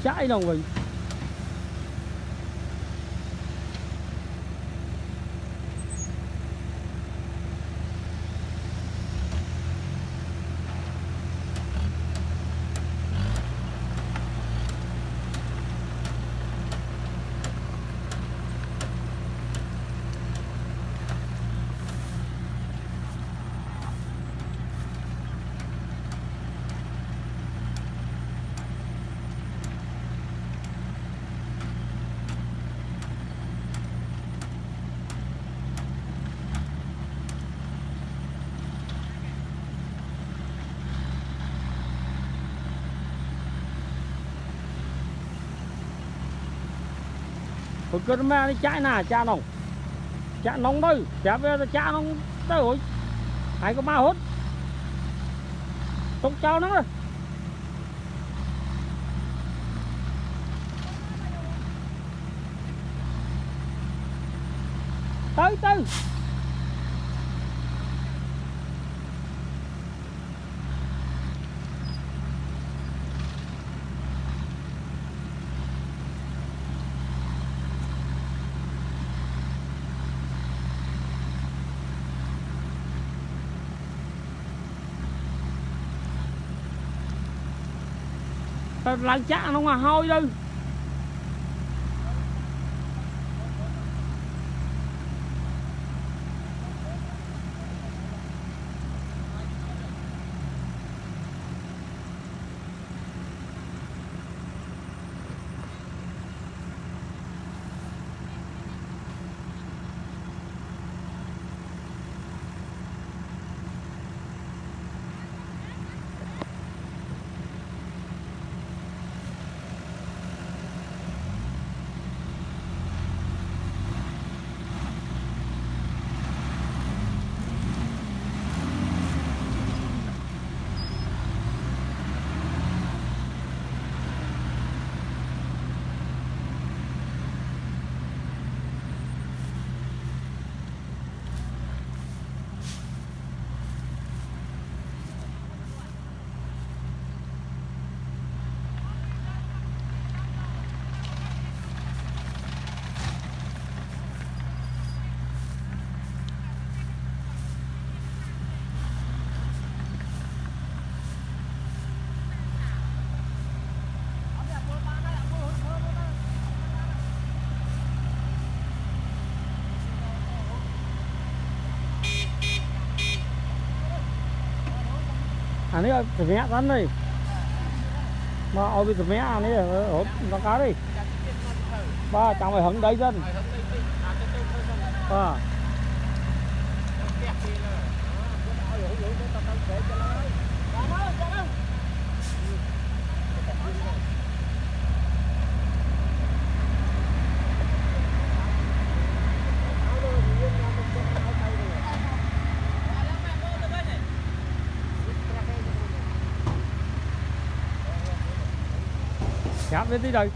Trái đâu vậy. Hồi cơ mà đi chạy nè, cha nông. Cha nông đây, cha về cha nông tới rồi. Ai có ma hốt. Tông chao nó rồi. Tới tới. Lần chắc nó mà hôi đâu. Ini sebenarnya kan nih. Mà bị mẹ này hốt nó cá đi. Ba chẳng phải hứng đây dân. À. Khám đến tí đây.